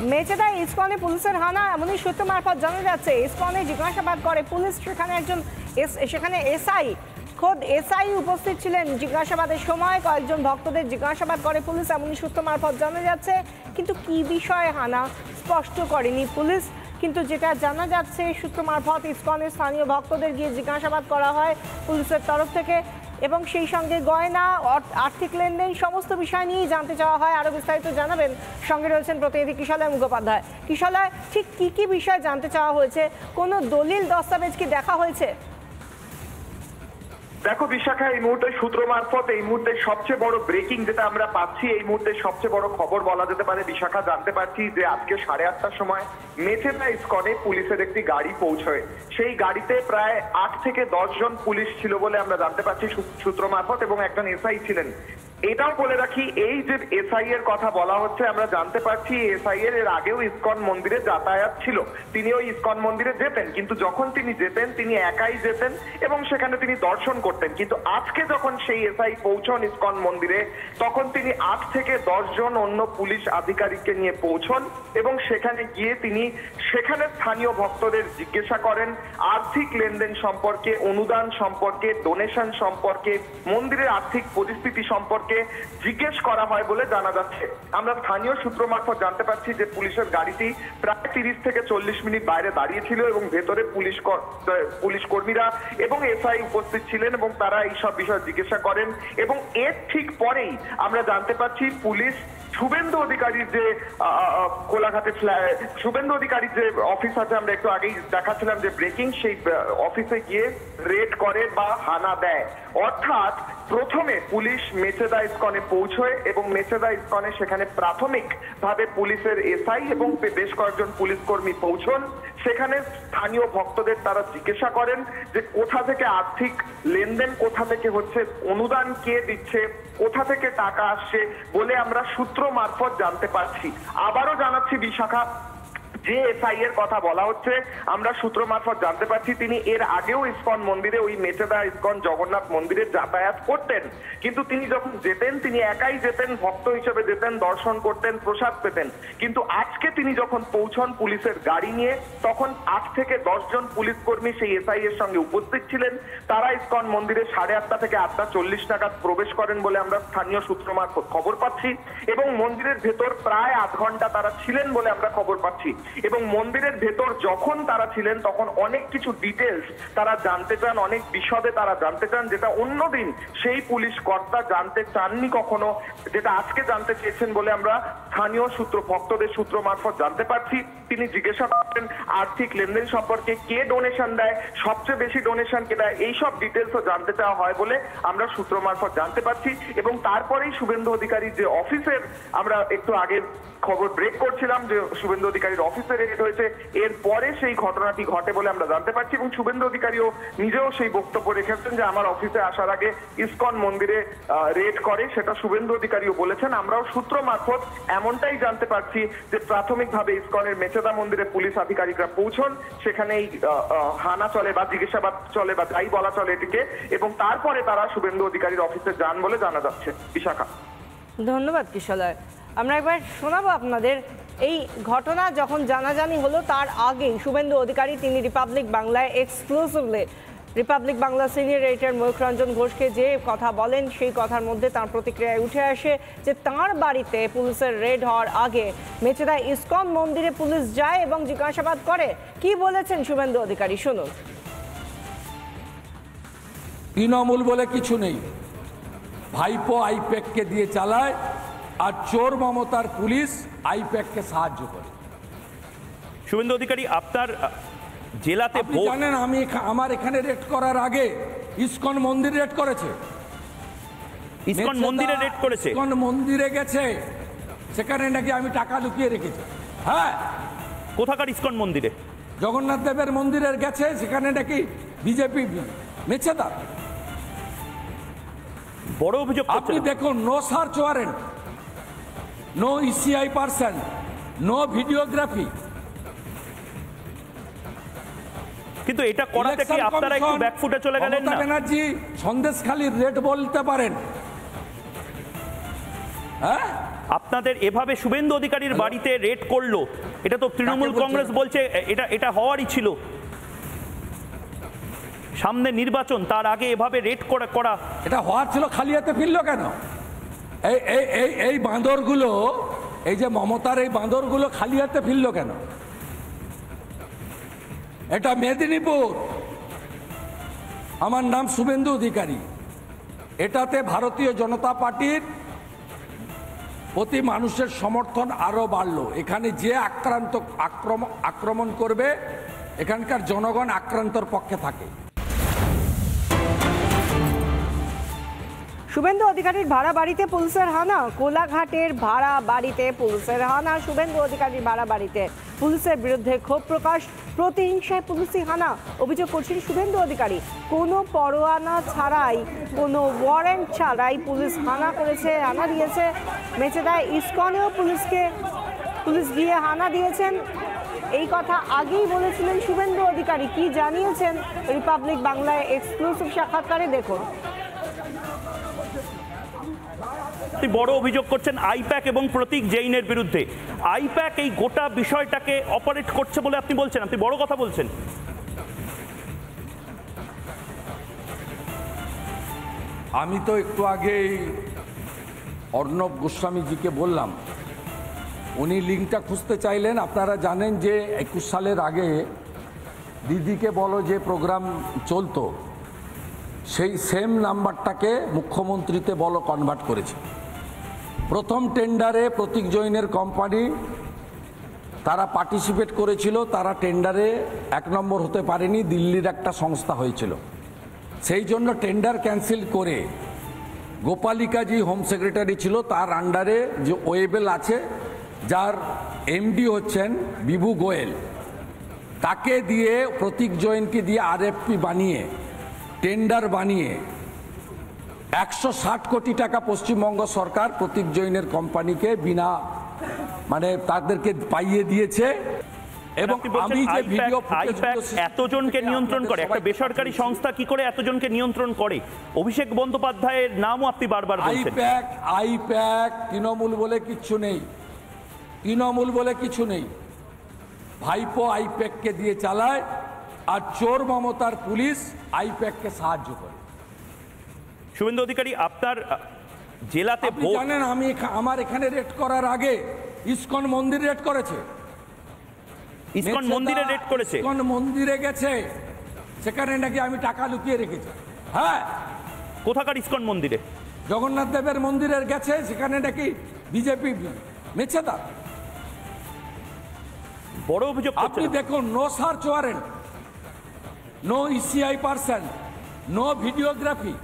মেচেদায় ইসকনে পুলিশের হানা এমনই সূত্র মারফত জানা যাচ্ছে। ইসকনে জিজ্ঞাসাবাদ করে পুলিশ, সেখানে এসআই খোদ এসআই উপস্থিত ছিলেন জিজ্ঞাসাবাদের সময়। কয়েকজন ভক্তদের জিজ্ঞাসাবাদ করে পুলিশ এমনই সূত্র মারফত জানা যাচ্ছে, কিন্তু কি বিষয়ে হানা স্পষ্ট করেনি পুলিশ। কিন্তু যেটা জানা যাচ্ছে সূত্র মারফত, ইসকনের স্থানীয় ভক্তদের গিয়ে জিজ্ঞাসাবাদ করা হয় পুলিশের তরফ থেকে, এবং সেই সঙ্গে গয়না, আর্থিক লেনদেন সমস্ত বিষয় নিয়েই জানতে চাওয়া হয়। আরও বিস্তারিত জানাবেন, সঙ্গে রয়েছেন প্রতিনিধি কিশলয় মুখোপাধ্যায়। কিশলয়, ঠিক কি কি বিষয় জানতে চাওয়া হয়েছে? কোনো দলিল দস্তাবেজ কি দেখা হয়েছে? দেখো বিশাখা, এই মুহূর্তে সূত্র মারফত এই মুহূর্তে সবচেয়ে বড় ব্রেকিং যেটা আমরা পাচ্ছি, এই মুহূর্তে সবচেয়ে বড় খবর বলা যেতে পারে বিশাখা, জানতে পারছি যে আজকে 8:30টার সময় মেচেদা ইসকনে পুলিশের একটি গাড়ি পৌঁছয়। সেই গাড়িতে প্রায় 8 থেকে 10 জন পুলিশ ছিল বলে আমরা জানতে পারছি সূত্র মারফত, এবং একজন এসআই ছিলেন। এটাও বলে রাখি, এই যে এসআই এর কথা বলা হচ্ছে, আমরা জানতে পারছি এসআই এর আগেও ইসকন মন্দিরে যাতায়াত ছিল। তিনি ওই ইসকন মন্দিরে যেতেন, কিন্তু যখন তিনি যেতেন তিনি একাই যেতেন এবং সেখানে তিনি দর্শন করতেন। কিন্তু আজকে যখন সেই এসআই পৌঁছন ইসকন মন্দিরে, তখন তিনি 8 থেকে 10 জন অন্য পুলিশ আধিকারিককে নিয়ে পৌঁছন এবং সেখানে গিয়ে তিনি সেখানে স্থানীয় ভক্তদের জিজ্ঞাসা করেন আর্থিক লেনদেন সম্পর্কে, অনুদান সম্পর্কে, ডোনেশন সম্পর্কে, মন্দিরের আর্থিক পরিস্থিতি সম্পর্কে জিজ্ঞেস করা হয় বলে জানা যাচ্ছে। আমরা স্থানীয় সূত্র মারফত জানতে পারছি যে পুলিশের গাড়িটি প্রায় 30 থেকে 40 মিনিট বাইরে দাঁড়িয়েছিল এবং ভেতরে পুলিশ কর্মীরা এবং এসআই উপস্থিত ছিলেন এবং তারা এইসব বিষয় জিজ্ঞাসা করেন। এবং এর ঠিক পরেই আমরা জানতে পারছি পুলিশ শুভেন্দু অধিকারীর যে কোলাঘাটে শুভেন্দু অধিকারীর যে অফিস আছে, আমরা একটু আগেই দেখাচ্ছিলাম যে ব্রেকিং, সেই অফিসে গিয়ে রেড করে বা হানা দেয়। অর্থাৎ প্রথমে পুলিশ মেচেদা ইসকনে পৌঁছয় এবং মেচেদা ইসকনে সেখানে প্রাথমিক ভাবে পুলিশের এসআই এবং বেশ কয়েকজন পুলিশ কর্মী পৌঁছন। সেখানে স্থানীয় ভক্তদের তারা জিজ্ঞাসা করেন যে কোথা থেকে আর্থিক লেনদেন, কোথা থেকে হচ্ছে অনুদান, কে দিচ্ছে, কোথা থেকে টাকা আসছে বলে আমরা সূত্র মারফত জানতে পারছি। আবারও জানাচ্ছি বিশাখা, যে এসআই এর কথা বলা হচ্ছে, আমরা সূত্র মারফত জানতে পারছি তিনি এর আগেও ইসকন মন্দিরে, ওই মেচেদা ইসকন জগন্নাথ মন্দিরে যাতায়াত করতেন। কিন্তু তিনি যখন যেতেন তিনি একাই যেতেন, ভক্ত হিসেবে যেতেন, দর্শন করতেন, প্রসাদ পেতেন। কিন্তু আজকে তিনি যখন পৌঁছন পুলিশের গাড়ি নিয়ে, তখন 8 থেকে 10 জন পুলিশ কর্মী সেই এসআই এর সঙ্গে উপস্থিত ছিলেন। তারা ইসকন মন্দিরে 8:30 থেকে 8:40 নাগাদ প্রবেশ করেন বলে আমরা স্থানীয় সূত্র মারফত খবর পাচ্ছি এবং মন্দিরের ভেতর প্রায় 8 ঘন্টা তারা ছিলেন বলে আমরা খবর পাচ্ছি। এবং মন্দিরের ভেতর যখন তারা ছিলেন তখন অনেক কিছু ডিটেলস তারা জানতে চান, অনেক বিশদে তারা জানতে চান, যেটা অন্যদিন সেই পুলিশ কর্তা জানতে চাননি কখনো, যেটা আজকে জানতে চেয়েছেন বলে আমরা স্থানীয় সূত্র, ভক্তদের সূত্র মারফত জানতে পারছি। তিনি জিজ্ঞাসা করেন আর্থিক লেনদেন সম্পর্কে, কে ডোনেশন দেয়, সবচেয়ে বেশি ডোনেশন কে দেয়, এইসব ডিটেলসও জানতে চাওয়া হয় বলে আমরা সূত্র মারফত জানতে পারছি। এবং তারপরেই শুভেন্দু অধিকারীর যে অফিসের, আমরা একটু আগে খবর ব্রেক করছিলাম যে শুভেন্দু অধিকারীর অফিসে রেড হয়েছে, এরপরে সেই ঘটনাটি ঘটে বলে আমরা জানতে পারছি। এবং শুভেন্দু অধিকারীও নিজেও সেই বক্তব্য রেখেছেন যে আমার অফিসে আসার আগে ইসকন মন্দিরে রেড করে, সেটা শুভেন্দু অধিকারীও বলেছেন। আমরাও সূত্র মারফত এমনটাই জানতে পারছি যে প্রাথমিকভাবে ইসকনের মেচেদা মন্দিরে পুলিশ আধিকারিকরা পৌঁছন, সেখানেই হানা চলে বা জিজ্ঞাসাবাদ চলে বা যাই বলা চলে এটিকে, এবং তারপরে তারা শুভেন্দু অধিকারীর অফিসে যান বলে জানা যাচ্ছে। বিশাখা, ধন্যবাদ কিশলয়। আমরা একবার শোনাবো আপনাদের এই ঘটনা যখন জানাজানি হলো তার আগেই শুভেন্দু অধিকারী তিনি রিপাবলিক বাংলায় exclusively Republic Bangla senior editor Mayukh Ranjan ঘোষকে যে কথা বলেন সেই কথার মধ্যে তার প্রতিক্রিয়ায় উঠে আসে যে তাঁর বাড়িতে পুলিশের রেড হওয়ার আগে মেচেদা ইসকন মন্দিরে পুলিশ যায় এবং জিজ্ঞাসাবাদ করে। কি বলেছেন শুভেন্দু অধিকারী, শুনুন। তৃণমূল বলে কিছু নেই, ভাইপো আইপ্যাককে দিয়ে চালায় আর চোর মমতার পুলিশ আইপ্যাককে সাহায্য করে। শুভেন্দু অধিকারী, আপনার জেলাতে জানেন আমি আমার এখানে রেড করার আগে ইসকন মন্দির রেড করেছে, ইসকন মন্দিরে রেড করেছে, ইসকন মন্দিরে গেছে, সেখানে নাকি আমি টাকা লুকিয়ে রেখেছি। হ্যাঁ, কোথাকার ইসকন মন্দিরে? জগন্নাথ দেবের মন্দিরের গেছে, সেখানে নাকি বিজেপি মেচেদা। বড় অভিযোগ আপনি দেখুন, no search warrant, no ECI person, no videography. কিন্তু এটা করাতে কি আপনারা একটু ব্যাকফুটে চলে গেলেন না? ব্যানার্জি সন্দেশখালীর রেড বলতে পারেন, হ্যাঁ, আপনাদের এভাবে শুভেন্দু অধিকারীর বাড়িতে রেড করলো, এটা তো তৃণমূল কংগ্রেস বলছে এটা হওয়ারই ছিল। সামনে নির্বাচন, তার আগে এভাবে রেড করা এটা হওয়ার ছিল, খালি হাতে ফিরলো কেন? এই বাঁদরগুলো, এই যে মমতার এই বাঁদরগুলো খালি হাতে ফিরলো কেন? এটা মেদিনীপুর, আমার নাম শুভেন্দু অধিকারী। এটাতে ভারতীয় জনতা পার্টির প্রতি মানুষের সমর্থন আরো বাড়লো। এখানে যে আক্রমণ করবে, এখানকার জনগণ আক্রান্তর পক্ষে থাকে। শুভেন্দু অধিকারীর ভাড়া বাড়িতে পুলিশের হানা, কোলাঘাটের ভাড়া বাড়িতে পুলিশের হানা। শুভেন্দু অধিকারীর ভাড়া বাড়িতে পুলিশের বিরুদ্ধে ক্ষোভ প্রকাশ, প্রতিহিংসায় পুলিশি হানা অভিযোগ করছেন শুভেন্দু অধিকারী। কোনো পরোয়ানা ছাড়াই, কোনো ওয়ারেন্ট ছাড়াই পুলিশ হানা করেছে, হানা দিয়েছে। মেচেদায় ইসকনেও পুলিশ গিয়ে হানা দিয়েছেন। এই কথা আগেই বলেছিলেন শুভেন্দু অধিকারী। কি জানিয়েছেন রিপাবলিক বাংলায় এক্সক্লুসিভ সাক্ষাৎকারে দেখুন। বড় অভিযোগ করছেন আইপ্যাক এবং প্রতীক জৈনের বিরুদ্ধে। আইপ্যাক এই গোটা বিষয়টাকে অপারেট করছে বলে আপনি বলছেন, আপনি বড় কথা বলছেন। আমি তো একটু আগেই অর্ণব গোস্বামীজিকে বললাম, উনি লিঙ্কটা খুঁজতে চাইলেন। আপনারা জানেন যে 21 সালের আগে দিদিকে বলো যে প্রোগ্রাম চলতো, সেই সেম নাম্বারটাকে মুখ্যমন্ত্রীতে বলো কনভার্ট করেছে। প্রথম টেন্ডারে প্রতীক জৈনের কোম্পানি তারা পার্টিসিপেট করেছিল, তারা টেন্ডারে 1 নম্বর হতে পারেনি, দিল্লির একটা সংস্থা হয়েছিল। সেই জন্য টেন্ডার ক্যান্সেল করে গোপালিকাজি হোম সেক্রেটারি ছিল, তার আন্ডারে যে ওয়েবেল আছে, যার এমডি হচ্ছেন বিভু গোয়েল, তাকে দিয়ে প্রতীক জৈনকে দিয়ে আরএফপি বানিয়ে, টেন্ডার বানিয়ে 160 কোটি টাকা পশ্চিমবঙ্গ সরকার প্রতীক জৈনের কোম্পানিকে বিনা তাদেরকে পাইয়ে দিয়েছে। এবং আমি যে ভিডিও এতজনকে নিয়ন্ত্রণ করে একটা বেসরকারি সংস্থা, কি করে এতজনকে নিয়ন্ত্রণ করে? অভিষেক বন্দ্যোপাধ্যায়ের নামও আপনি বারবার বলছেন। আইপ্যাক তৃণমূল বলে কিচ্ছু নেই, তৃণমূল বলে কিছু নেই। ভাইপো আইপ্যাককে দিয়ে চালায়, আর চোর মমতার পুলিশ আইপ্যাককে সাহায্য করে। শুভেন্দু অধিকারী, আপনার জেলাতে জানেন, আমার এখানে রেড করার আগে ইসকন মন্দির রেড করেছে। ইসকন মন্দিরে রেড করেছে? ইসকন মন্দিরে গেছে, সেখানে নাকি আমি টাকা লুকিয়ে রেখেছি। হ্যাঁ, কোথাকার ইসকন মন্দিরে? জগন্নাথ দেবের মন্দিরে গেছে, সেখানে নাকি বিজেপি মেছেদা। বড় অভিযোগ আপনি দেখুন, no search warrant, no ECI person, no videography,